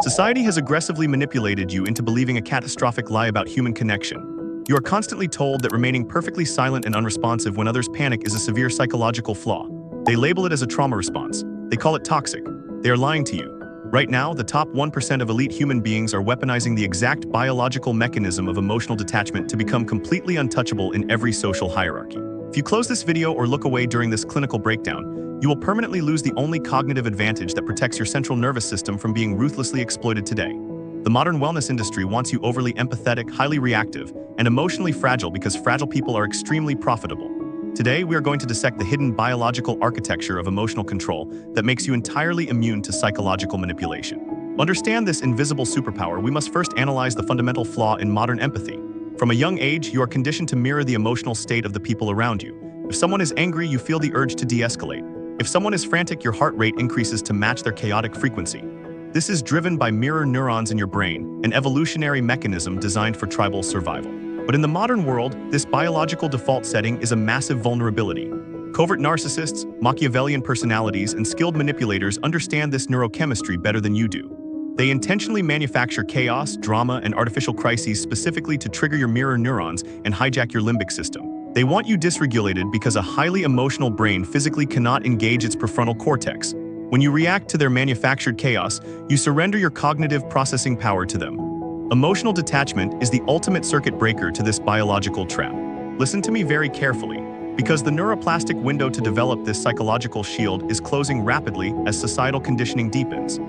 Society has aggressively manipulated you into believing a catastrophic lie about human connection. You are constantly told that remaining perfectly silent and unresponsive when others panic is a severe psychological flaw. They label it as a trauma response. They call it toxic. They are lying to you. Right now, the top 1% of elite human beings are weaponizing the exact biological mechanism of emotional detachment to become completely untouchable in every social hierarchy. If you close this video or look away during this clinical breakdown, you will permanently lose the only cognitive advantage that protects your central nervous system from being ruthlessly exploited today. The modern wellness industry wants you overly empathetic, highly reactive, and emotionally fragile because fragile people are extremely profitable. Today, we are going to dissect the hidden biological architecture of emotional control that makes you entirely immune to psychological manipulation. To understand this invisible superpower, we must first analyze the fundamental flaw in modern empathy. From a young age, you are conditioned to mirror the emotional state of the people around you. If someone is angry, you feel the urge to de-escalate. If someone is frantic, your heart rate increases to match their chaotic frequency. This is driven by mirror neurons in your brain, an evolutionary mechanism designed for tribal survival. But in the modern world, this biological default setting is a massive vulnerability. Covert narcissists, Machiavellian personalities, and skilled manipulators understand this neurochemistry better than you do. They intentionally manufacture chaos, drama, and artificial crises specifically to trigger your mirror neurons and hijack your limbic system. They want you dysregulated because a highly emotional brain physically cannot engage its prefrontal cortex. When you react to their manufactured chaos, you surrender your cognitive processing power to them. Emotional detachment is the ultimate circuit breaker to this biological trap. Listen to me very carefully, because the neuroplastic window to develop this psychological shield is closing rapidly as societal conditioning deepens.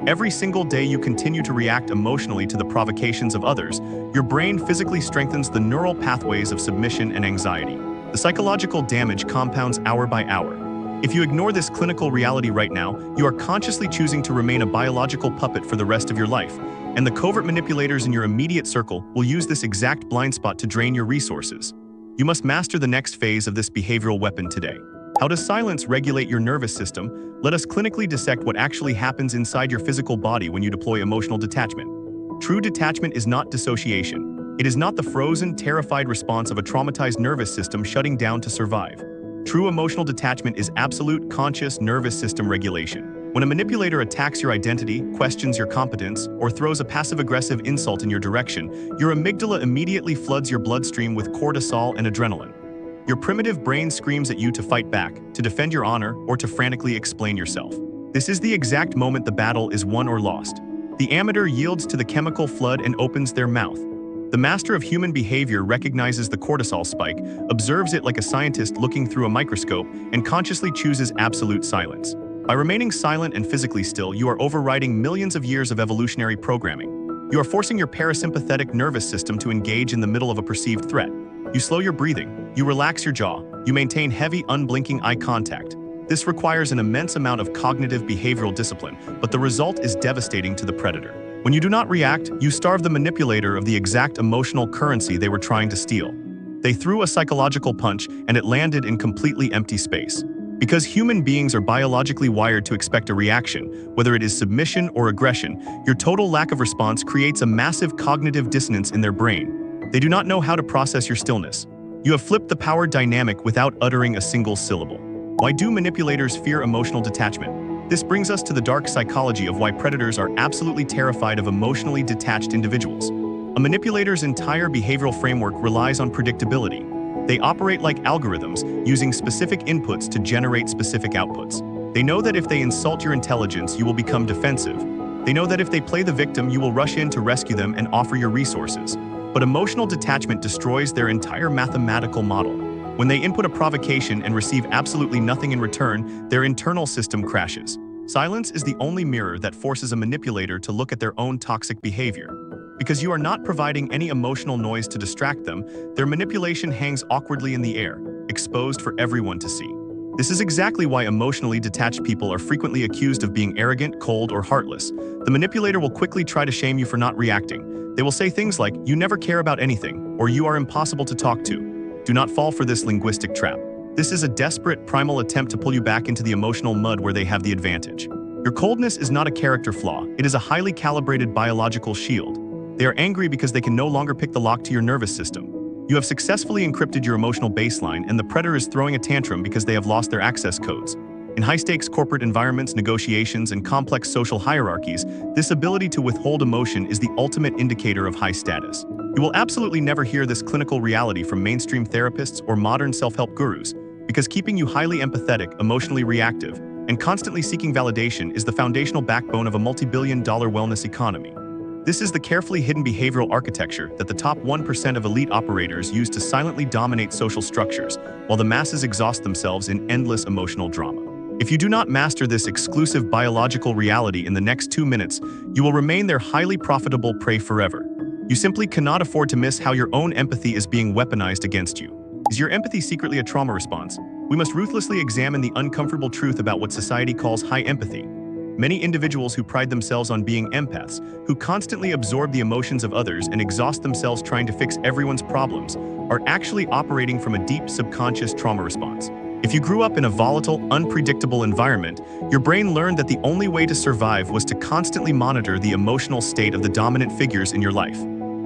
Every single day you continue to react emotionally to the provocations of others, your brain physically strengthens the neural pathways of submission and anxiety. The psychological damage compounds hour by hour. If you ignore this clinical reality right now, you are consciously choosing to remain a biological puppet for the rest of your life, and the covert manipulators in your immediate circle will use this exact blind spot to drain your resources. You must master the next phase of this behavioral weapon today. How does silence regulate your nervous system? Let us clinically dissect what actually happens inside your physical body when you deploy emotional detachment. True detachment is not dissociation. It is not the frozen, terrified response of a traumatized nervous system shutting down to survive. True emotional detachment is absolute, conscious nervous system regulation. When a manipulator attacks your identity, questions your competence, or throws a passive-aggressive insult in your direction, your amygdala immediately floods your bloodstream with cortisol and adrenaline. Your primitive brain screams at you to fight back, to defend your honor, or to frantically explain yourself. This is the exact moment the battle is won or lost. The amateur yields to the chemical flood and opens their mouth. The master of human behavior recognizes the cortisol spike, observes it like a scientist looking through a microscope, and consciously chooses absolute silence. By remaining silent and physically still, you are overriding millions of years of evolutionary programming. You are forcing your parasympathetic nervous system to engage in the middle of a perceived threat. You slow your breathing, you relax your jaw, you maintain heavy, unblinking eye contact. This requires an immense amount of cognitive behavioral discipline, but the result is devastating to the predator. When you do not react, you starve the manipulator of the exact emotional currency they were trying to steal. They threw a psychological punch, and it landed in completely empty space. Because human beings are biologically wired to expect a reaction, whether it is submission or aggression, your total lack of response creates a massive cognitive dissonance in their brain. They do not know how to process your stillness. You have flipped the power dynamic without uttering a single syllable. Why do manipulators fear emotional detachment? This brings us to the dark psychology of why predators are absolutely terrified of emotionally detached individuals. A manipulator's entire behavioral framework relies on predictability. They operate like algorithms, using specific inputs to generate specific outputs. They know that if they insult your intelligence, you will become defensive. They know that if they play the victim, you will rush in to rescue them and offer your resources. But emotional detachment destroys their entire mathematical model. When they input a provocation and receive absolutely nothing in return, their internal system crashes. Silence is the only mirror that forces a manipulator to look at their own toxic behavior. Because you are not providing any emotional noise to distract them, their manipulation hangs awkwardly in the air, exposed for everyone to see. This is exactly why emotionally detached people are frequently accused of being arrogant, cold, or heartless. The manipulator will quickly try to shame you for not reacting. They will say things like, "You never care about anything," or "You are impossible to talk to." Do not fall for this linguistic trap. This is a desperate, primal attempt to pull you back into the emotional mud where they have the advantage. Your coldness is not a character flaw, it is a highly calibrated biological shield. They are angry because they can no longer pick the lock to your nervous system. You have successfully encrypted your emotional baseline, and the predator is throwing a tantrum because they have lost their access codes. In high-stakes corporate environments, negotiations, and complex social hierarchies, this ability to withhold emotion is the ultimate indicator of high status. You will absolutely never hear this clinical reality from mainstream therapists or modern self-help gurus, because keeping you highly empathetic, emotionally reactive, and constantly seeking validation is the foundational backbone of a multi-billion-dollar wellness economy. This is the carefully hidden behavioral architecture that the top 1% of elite operators use to silently dominate social structures, while the masses exhaust themselves in endless emotional drama. If you do not master this exclusive biological reality in the next 2 minutes, you will remain their highly profitable prey forever. You simply cannot afford to miss how your own empathy is being weaponized against you. Is your empathy secretly a trauma response? We must ruthlessly examine the uncomfortable truth about what society calls high empathy. Many individuals who pride themselves on being empaths, who constantly absorb the emotions of others and exhaust themselves trying to fix everyone's problems, are actually operating from a deep subconscious trauma response. If you grew up in a volatile, unpredictable environment, your brain learned that the only way to survive was to constantly monitor the emotional state of the dominant figures in your life.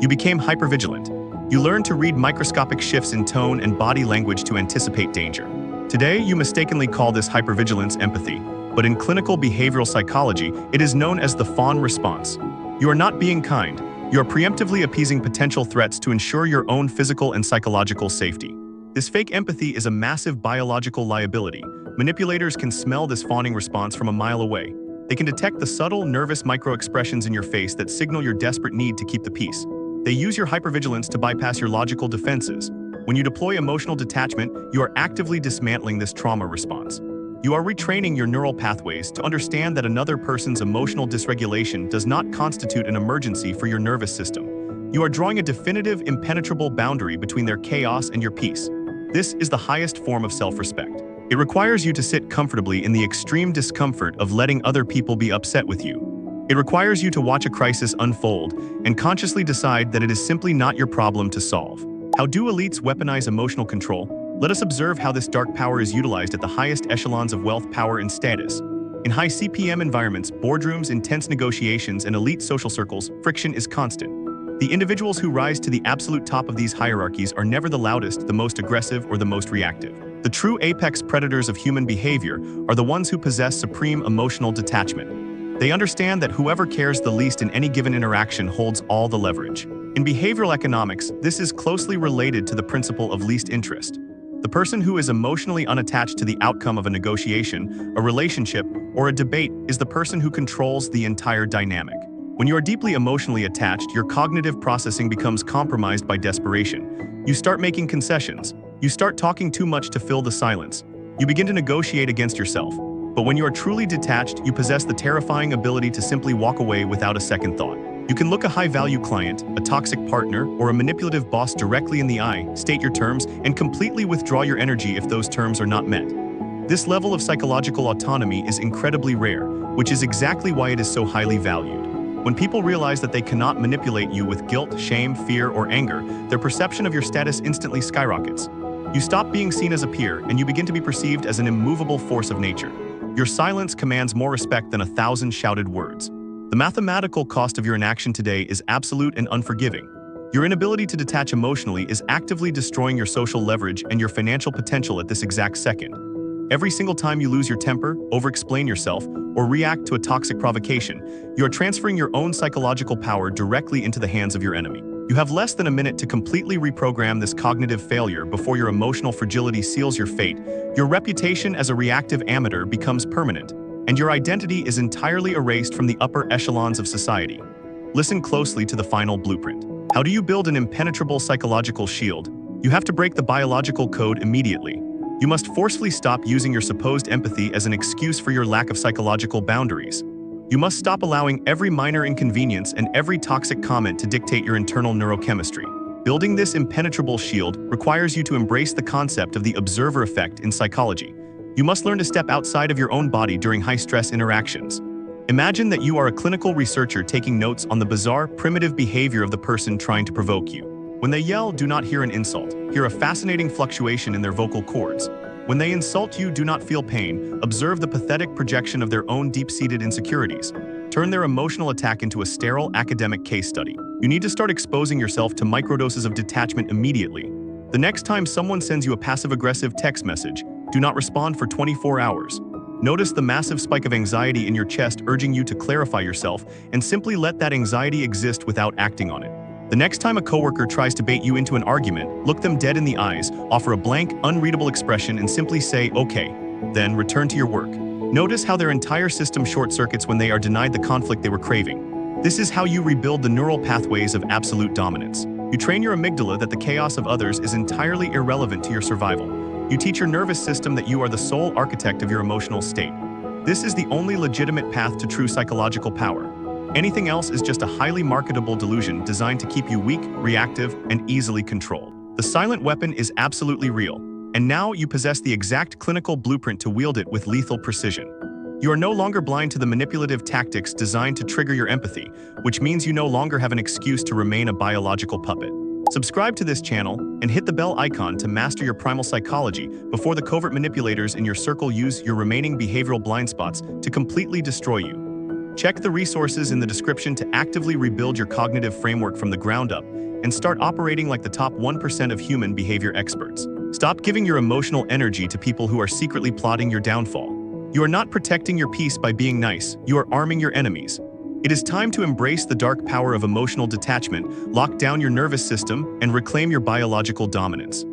You became hypervigilant. You learned to read microscopic shifts in tone and body language to anticipate danger. Today, you mistakenly call this hypervigilance empathy, but in clinical behavioral psychology, it is known as the fawn response. You are not being kind. You are preemptively appeasing potential threats to ensure your own physical and psychological safety. This fake empathy is a massive biological liability. Manipulators can smell this fawning response from a mile away. They can detect the subtle, nervous micro-expressions in your face that signal your desperate need to keep the peace. They use your hypervigilance to bypass your logical defenses. When you deploy emotional detachment, you are actively dismantling this trauma response. You are retraining your neural pathways to understand that another person's emotional dysregulation does not constitute an emergency for your nervous system. You are drawing a definitive, impenetrable boundary between their chaos and your peace. This is the highest form of self-respect. It requires you to sit comfortably in the extreme discomfort of letting other people be upset with you. It requires you to watch a crisis unfold and consciously decide that it is simply not your problem to solve. How do elites weaponize emotional control? Let us observe how this dark power is utilized at the highest echelons of wealth, power, and status. In high CPM environments, boardrooms, intense negotiations, and elite social circles, friction is constant. The individuals who rise to the absolute top of these hierarchies are never the loudest, the most aggressive, or the most reactive. The true apex predators of human behavior are the ones who possess supreme emotional detachment. They understand that whoever cares the least in any given interaction holds all the leverage. In behavioral economics, this is closely related to the principle of least interest. The person who is emotionally unattached to the outcome of a negotiation, a relationship, or a debate is the person who controls the entire dynamic. When you are deeply emotionally attached, your cognitive processing becomes compromised by desperation. You start making concessions. You start talking too much to fill the silence. You begin to negotiate against yourself. But when you are truly detached, you possess the terrifying ability to simply walk away without a second thought. You can look a high-value client, a toxic partner, or a manipulative boss directly in the eye, state your terms, and completely withdraw your energy if those terms are not met. This level of psychological autonomy is incredibly rare, which is exactly why it is so highly valued. When people realize that they cannot manipulate you with guilt, shame, fear, or anger, their perception of your status instantly skyrockets. You stop being seen as a peer, and you begin to be perceived as an immovable force of nature. Your silence commands more respect than 1,000 shouted words. The mathematical cost of your inaction today is absolute and unforgiving. Your inability to detach emotionally is actively destroying your social leverage and your financial potential at this exact second. Every single time you lose your temper, over-explain yourself, or react to a toxic provocation, you are transferring your own psychological power directly into the hands of your enemy. You have less than a minute to completely reprogram this cognitive failure before your emotional fragility seals your fate. Your reputation as a reactive amateur becomes permanent, and your identity is entirely erased from the upper echelons of society. Listen closely to the final blueprint. How do you build an impenetrable psychological shield? You have to break the biological code immediately. You must forcefully stop using your supposed empathy as an excuse for your lack of psychological boundaries. You must stop allowing every minor inconvenience and every toxic comment to dictate your internal neurochemistry. Building this impenetrable shield requires you to embrace the concept of the observer effect in psychology. You must learn to step outside of your own body during high-stress interactions. Imagine that you are a clinical researcher taking notes on the bizarre, primitive behavior of the person trying to provoke you. When they yell, do not hear an insult. Hear a fascinating fluctuation in their vocal cords. When they insult you, do not feel pain. Observe the pathetic projection of their own deep-seated insecurities. Turn their emotional attack into a sterile academic case study. You need to start exposing yourself to microdoses of detachment immediately. The next time someone sends you a passive-aggressive text message, do not respond for 24 hours. Notice the massive spike of anxiety in your chest urging you to clarify yourself, and simply let that anxiety exist without acting on it. The next time a coworker tries to bait you into an argument, look them dead in the eyes, offer a blank, unreadable expression, and simply say, "Okay." Then return to your work. Notice how their entire system short-circuits when they are denied the conflict they were craving. This is how you rebuild the neural pathways of absolute dominance. You train your amygdala that the chaos of others is entirely irrelevant to your survival. You teach your nervous system that you are the sole architect of your emotional state. This is the only legitimate path to true psychological power. Anything else is just a highly marketable delusion designed to keep you weak, reactive, and easily controlled. The silent weapon is absolutely real, and now you possess the exact clinical blueprint to wield it with lethal precision. You are no longer blind to the manipulative tactics designed to trigger your empathy, which means you no longer have an excuse to remain a biological puppet. Subscribe to this channel and hit the bell icon to master your primal psychology before the covert manipulators in your circle use your remaining behavioral blind spots to completely destroy you. Check the resources in the description to actively rebuild your cognitive framework from the ground up and start operating like the top 1% of human behavior experts. Stop giving your emotional energy to people who are secretly plotting your downfall. You are not protecting your peace by being nice, you are arming your enemies. It is time to embrace the dark power of emotional detachment, lock down your nervous system, and reclaim your biological dominance.